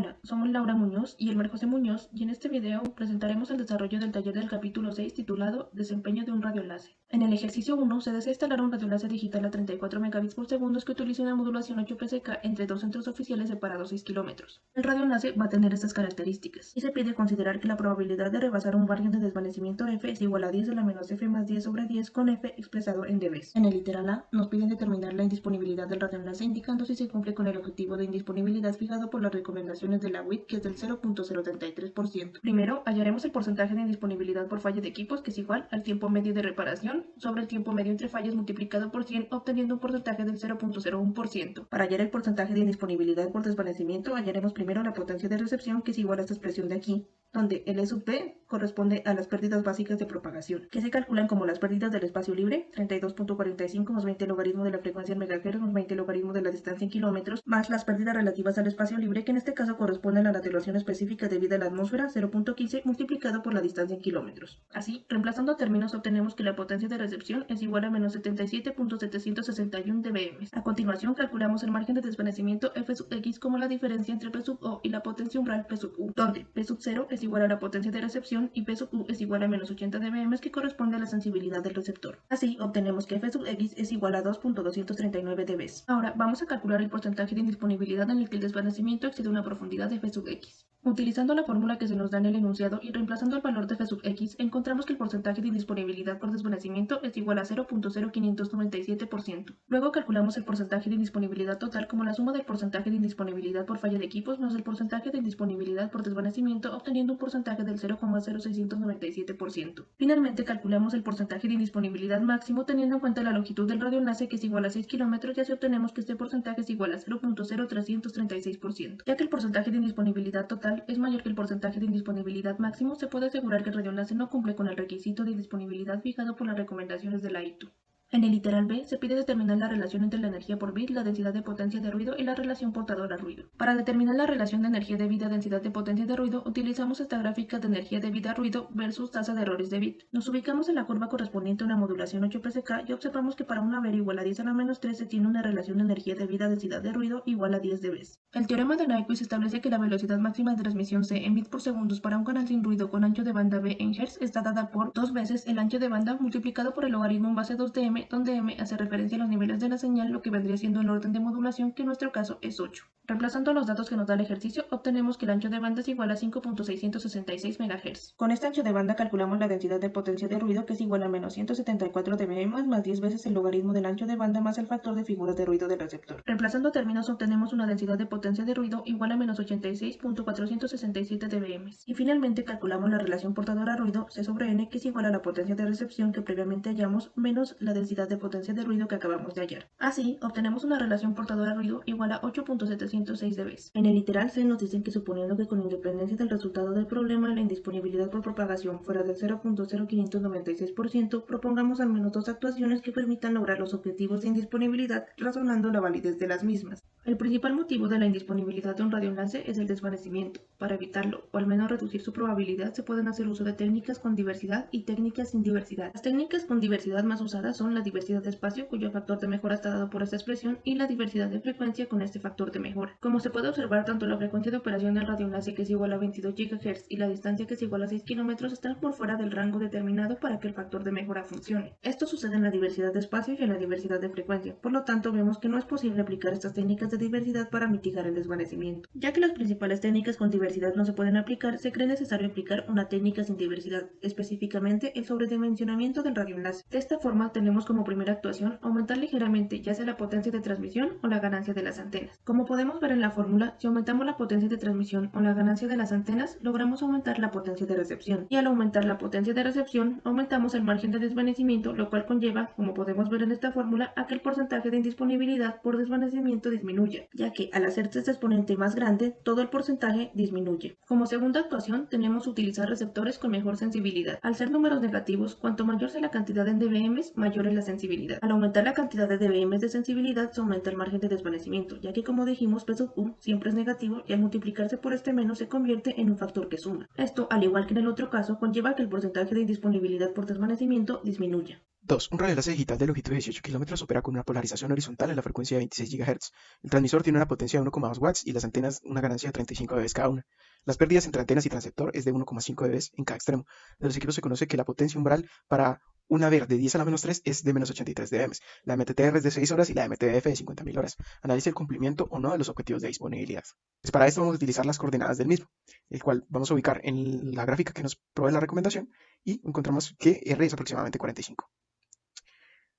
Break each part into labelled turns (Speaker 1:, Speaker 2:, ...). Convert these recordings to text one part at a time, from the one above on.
Speaker 1: Hola, somos Laura Muñoz y Elmer José Muñoz y en este video presentaremos el desarrollo del taller del capítulo 6 titulado Desempeño de un radioenlace. En el ejercicio 1 se desea instalar un radioenlace digital a 34 megabits por segundo que utilice una modulación 8PSK entre dos centros oficiales separados 6 kilómetros. El radioenlace va a tener estas características y se pide considerar que la probabilidad de rebasar un margen de desvanecimiento F es igual a 10 a la menos F más 10 sobre 10 con F expresado en dBs. En el literal A nos piden determinar la indisponibilidad del radioenlace indicando si se cumple con el objetivo de indisponibilidad fijado por las recomendaciones de la WIT, que es del 0.033%. Primero, hallaremos el porcentaje de indisponibilidad por falla de equipos, que es igual al tiempo medio de reparación sobre el tiempo medio entre fallas multiplicado por 100, obteniendo un porcentaje del 0.01%. Para hallar el porcentaje de indisponibilidad por desvanecimiento, hallaremos primero la potencia de recepción, que es igual a esta expresión de aquí, donde el E sub P corresponde a las pérdidas básicas de propagación, que se calculan como las pérdidas del espacio libre, 32.45 más 20 logaritmo de la frecuencia en megahertz más 20 logaritmo de la distancia en kilómetros, más las pérdidas relativas al espacio libre, que en este caso corresponde a la ateración específica debida a la atmósfera, 0.15 multiplicado por la distancia en kilómetros. Así, reemplazando términos, obtenemos que la potencia de recepción es igual a menos 77.761 dBm. A continuación, calculamos el margen de desvanecimiento F sub X como la diferencia entre P sub O y la potencia umbral P sub U, donde P sub 0 es igual a la potencia de recepción y P sub U es igual a menos 80 dBm, que corresponde a la sensibilidad del receptor. Así, obtenemos que F sub X es igual a 2.239 dBs. Ahora, vamos a calcular el porcentaje de indisponibilidad en el que el desvanecimiento excede una profundidad de F sub X. Utilizando la fórmula que se nos da en el enunciado y reemplazando el valor de F sub X, encontramos que el porcentaje de indisponibilidad por desvanecimiento es igual a 0.0597%. Luego calculamos el porcentaje de indisponibilidad total como la suma del porcentaje de indisponibilidad por falla de equipos más el porcentaje de indisponibilidad por desvanecimiento, obteniendo un porcentaje del 0.0697%. Finalmente calculamos el porcentaje de indisponibilidad máximo teniendo en cuenta la longitud del radioenlace, que es igual a 6 kilómetros, y así obtenemos que este porcentaje es igual a 0.0336%. Ya que el porcentaje de indisponibilidad total es mayor que el porcentaje de indisponibilidad máximo, se puede asegurar que el radioenlace no cumple con el requisito de disponibilidad fijado por las recomendaciones de la ITU. En el literal B se pide determinar la relación entre la energía por bit, la densidad de potencia de ruido y la relación portadora-ruido. Para determinar la relación de energía debida a densidad de potencia de ruido, utilizamos esta gráfica de energía debida a ruido versus tasa de errores de bit. Nos ubicamos en la curva correspondiente a una modulación 8PSK y observamos que para un haber igual a 10 a la menos 3 se tiene una relación de energía debida a densidad de ruido igual a 10 dB. El teorema de Nyquist establece que la velocidad máxima de transmisión C en bits por segundos para un canal sin ruido con ancho de banda B en Hz está dada por 2 veces el ancho de banda multiplicado por el logaritmo en base 2 de m, donde m hace referencia a los niveles de la señal, lo que vendría siendo el orden de modulación, que en nuestro caso es 8. Reemplazando los datos que nos da el ejercicio, obtenemos que el ancho de banda es igual a 5.666 MHz. Con este ancho de banda calculamos la densidad de potencia de ruido, que es igual a menos 174 dBm más 10 veces el logaritmo del ancho de banda más el factor de figuras de ruido del receptor. Reemplazando términos, obtenemos una densidad de potencia de ruido igual a menos 86.467 dBm. Y finalmente calculamos la relación portadora-ruido C sobre N, que es igual a la potencia de recepción que previamente hallamos menos la densidad de potencia de ruido que acabamos de hallar. Así, obtenemos una relación portadora-ruido igual a 8.706 dB. En el literal C nos dicen que, suponiendo que con independencia del resultado del problema la indisponibilidad por propagación fuera del 0.0596%, propongamos al menos dos actuaciones que permitan lograr los objetivos de indisponibilidad, razonando la validez de las mismas. El principal motivo de la indisponibilidad de un radioenlace es el desvanecimiento. Para evitarlo, o al menos reducir su probabilidad, se pueden hacer uso de técnicas con diversidad y técnicas sin diversidad. Las técnicas con diversidad más usadas son la diversidad de espacio, cuyo factor de mejora está dado por esta expresión, y la diversidad de frecuencia con este factor de mejora. Como se puede observar, tanto la frecuencia de operación del radioenlace, que es igual a 22 GHz, y la distancia, que es igual a 6 km, están por fuera del rango determinado para que el factor de mejora funcione. Esto sucede en la diversidad de espacio y en la diversidad de frecuencia. Por lo tanto, vemos que no es posible aplicar estas técnicas de diversidad para mitigar el desvanecimiento. Ya que las principales técnicas con diversidad no se pueden aplicar, se cree necesario aplicar una técnica sin diversidad, específicamente el sobredimensionamiento del radioenlace. De esta forma, tenemos como primera actuación aumentar ligeramente ya sea la potencia de transmisión o la ganancia de las antenas. Como podemos ver en la fórmula, si aumentamos la potencia de transmisión o la ganancia de las antenas, logramos aumentar la potencia de recepción. Y al aumentar la potencia de recepción, aumentamos el margen de desvanecimiento, lo cual conlleva, como podemos ver en esta fórmula, a que el porcentaje de indisponibilidad por desvanecimiento disminuya, ya que al hacerse este exponente más grande, todo el porcentaje disminuye. Como segunda actuación, tenemos que utilizar receptores con mejor sensibilidad. Al ser números negativos, cuanto mayor sea la cantidad en dBm, mayor es la sensibilidad. Al aumentar la cantidad de dBm de sensibilidad, se aumenta el margen de desvanecimiento, ya que, como dijimos, P sub U siempre es negativo y al multiplicarse por este menos se convierte en un factor que suma. Esto, al igual que en el otro caso, conlleva que el porcentaje de indisponibilidad por desvanecimiento disminuya.
Speaker 2: 2. Un radioenlace digital de longitud de 18 kilómetros opera con una polarización horizontal en la frecuencia de 26 GHz. El transmisor tiene una potencia de 1,2 watts y las antenas una ganancia de 35 dB cada una. Las pérdidas entre antenas y transceptor es de 1,5 dB en cada extremo. De los equipos se conoce que la potencia umbral para una VER de 10 a la menos 3 es de menos 83 dB. La MTTR es de 6 horas y la MTBF de 50.000 horas. Analice el cumplimiento o no de los objetivos de disponibilidad. Pues para esto vamos a utilizar las coordenadas del mismo, el cual vamos a ubicar en la gráfica que nos provee la recomendación y encontramos que R es aproximadamente 45.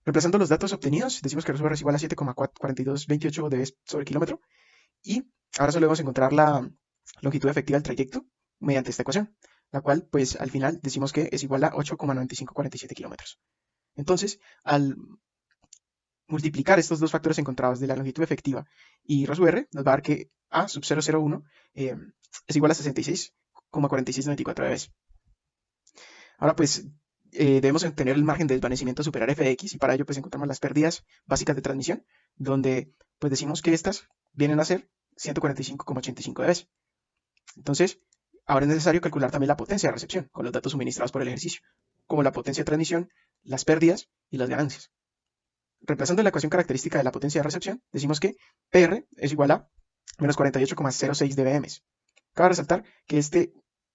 Speaker 2: Reemplazando los datos obtenidos, decimos que R es igual a 7,4228 dB sobre kilómetro y ahora solo debemos encontrar la longitud efectiva del trayecto mediante esta ecuación, la cual pues al final decimos que es igual a 8,9547 kilómetros. Entonces, al multiplicar estos dos factores encontrados de la longitud efectiva y R sub R, nos va a dar que A sub 001 es igual a 66,4694 dB. Ahora pues debemos tener el margen de desvanecimiento superar fx y para ello pues encontramos las pérdidas básicas de transmisión, donde pues decimos que estas vienen a ser 145,85 dB. Entonces, ahora es necesario calcular también la potencia de recepción con los datos suministrados por el ejercicio, como la potencia de transmisión, las pérdidas y las ganancias. Reemplazando la ecuación característica de la potencia de recepción, decimos que PR es igual a menos 48,06 dBm. Cabe resaltar que este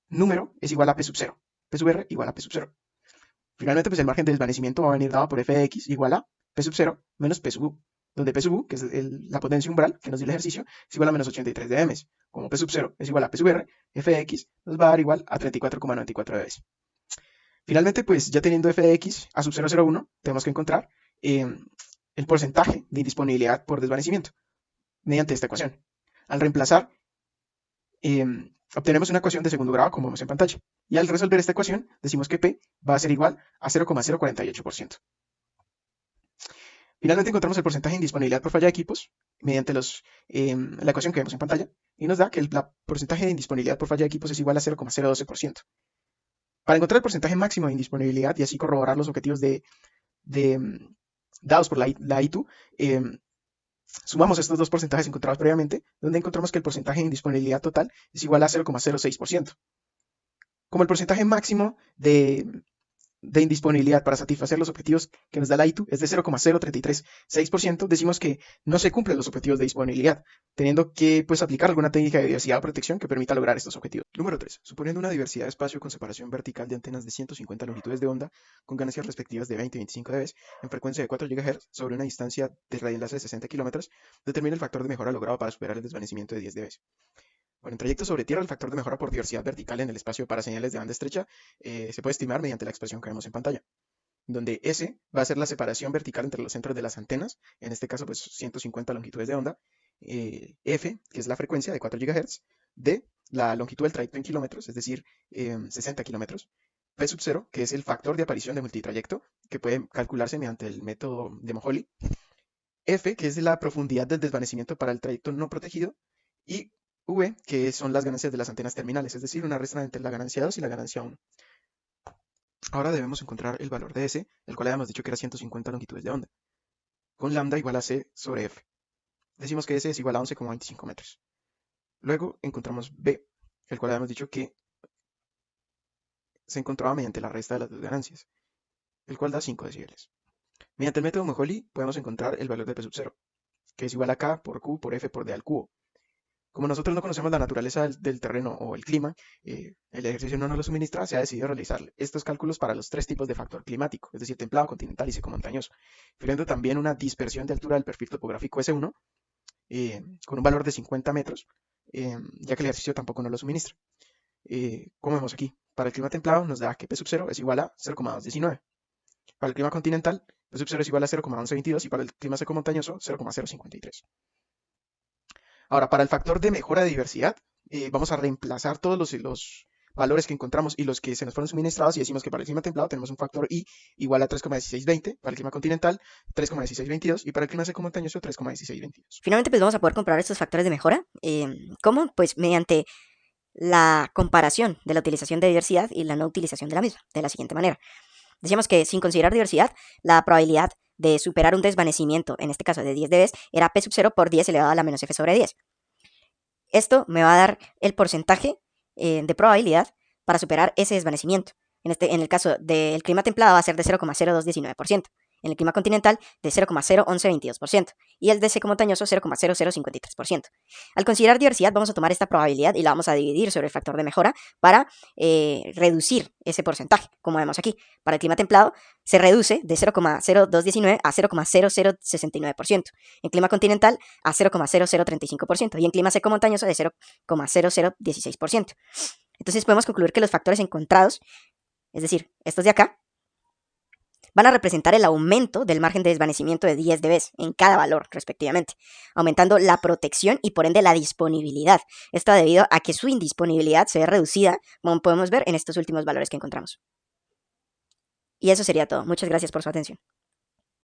Speaker 2: número es igual a P sub 0. P sub R igual a P sub 0. Finalmente, pues el margen de desvanecimiento va a venir dado por f de x igual a P sub 0 menos P sub u, donde P sub u, que es la potencia umbral que nos dio el ejercicio, es igual a menos 83 dB. Como P sub 0 es igual a P sub R, f de x nos va a dar igual a 34,94 dB. Finalmente, pues ya teniendo f de x a sub 001, tenemos que encontrar el porcentaje de indisponibilidad por desvanecimiento mediante esta ecuación. Al reemplazar, obtenemos una ecuación de segundo grado como vemos en pantalla. Y al resolver esta ecuación, decimos que P va a ser igual a 0,048%. Finalmente encontramos el porcentaje de indisponibilidad por falla de equipos mediante la ecuación que vemos en pantalla y nos da que el porcentaje de indisponibilidad por falla de equipos es igual a 0,012%. Para encontrar el porcentaje máximo de indisponibilidad y así corroborar los objetivos dados por la ITU, sumamos estos dos porcentajes encontrados previamente, donde encontramos que el porcentaje de indisponibilidad total es igual a 0,06%. Como el porcentaje máximo de indisponibilidad para satisfacer los objetivos que nos da la ITU es de 0,0336%, decimos que no se cumplen los objetivos de disponibilidad, teniendo que pues, aplicar alguna técnica de diversidad o protección que permita lograr estos objetivos. Número 3. Suponiendo una diversidad de espacio con separación vertical de antenas de 150 longitudes de onda, con ganancias respectivas de 20 y 25 dB, en frecuencia de 4 GHz, sobre una distancia de radioenlace de 60 km, determina el factor de mejora logrado para superar el desvanecimiento de 10 dB. Bueno, en trayectos sobre tierra, el factor de mejora por diversidad vertical en el espacio para señales de banda estrecha se puede estimar mediante la expresión que vemos en pantalla, donde S va a ser la separación vertical entre los centros de las antenas, en este caso pues 150 longitudes de onda, F, que es la frecuencia de 4 GHz, D, la longitud del trayecto en kilómetros, es decir, 60 kilómetros, P sub 0, que es el factor de aparición de multitrayecto, que puede calcularse mediante el método de Moholy, F, que es la profundidad del desvanecimiento para el trayecto no protegido, y V, que son las ganancias de las antenas terminales, es decir, una resta entre la ganancia 2 y la ganancia 1. Ahora debemos encontrar el valor de S, el cual habíamos dicho que era 150 longitudes de onda, con lambda igual a C sobre F. Decimos que S es igual a 11,25 metros. Luego encontramos B, el cual habíamos dicho que se encontraba mediante la resta de las dos ganancias, el cual da 5 decibeles. Mediante el método Moholy podemos encontrar el valor de P sub 0, que es igual a K por Q por F por D al cubo. Como nosotros no conocemos la naturaleza del terreno o el clima, el ejercicio no nos lo suministra, se ha decidido realizar estos cálculos para los tres tipos de factor climático, es decir, templado, continental y seco-montañoso, infiriendo también una dispersión de altura del perfil topográfico S1 con un valor de 50 metros, ya que el ejercicio tampoco nos lo suministra. Como vemos aquí, para el clima templado nos da que P sub 0 es igual a 0,219. Para el clima continental, P sub 0 es igual a 0,1122 y para el clima seco-montañoso 0,053. Ahora, para el factor de mejora de diversidad, vamos a reemplazar todos los valores que encontramos y los que se nos fueron suministrados y decimos que para el clima templado tenemos un factor I igual a 3,1620, para el clima continental 3,1622 y para el clima seco montañoso 3,1622.
Speaker 3: Finalmente, pues vamos a poder comprobar estos factores de mejora. ¿Cómo? Pues mediante la comparación de la utilización de diversidad y la no utilización de la misma, de la siguiente manera. Decíamos que sin considerar diversidad, la probabilidad de superar un desvanecimiento, en este caso de 10 dB, era P sub 0 por 10 elevado a la menos F sobre 10. Esto me va a dar el porcentaje de probabilidad para superar ese desvanecimiento. En el caso del clima templado va a ser de 0,0219%. En el clima continental de 0,01122% y el de seco montañoso 0,0053%. Al considerar diversidad vamos a tomar esta probabilidad y la vamos a dividir sobre el factor de mejora para reducir ese porcentaje, como vemos aquí. Para el clima templado se reduce de 0,0219 a 0,0069%, en clima continental a 0,0035% y en clima seco montañoso de 0,0016%. Entonces podemos concluir que los factores encontrados, es decir, estos de acá, van a representar el aumento del margen de desvanecimiento de 10 dB en cada valor, respectivamente, aumentando la protección y por ende la disponibilidad. Esto debido a que su indisponibilidad se ve reducida, como podemos ver en estos últimos valores que encontramos. Y eso sería todo. Muchas gracias por su atención.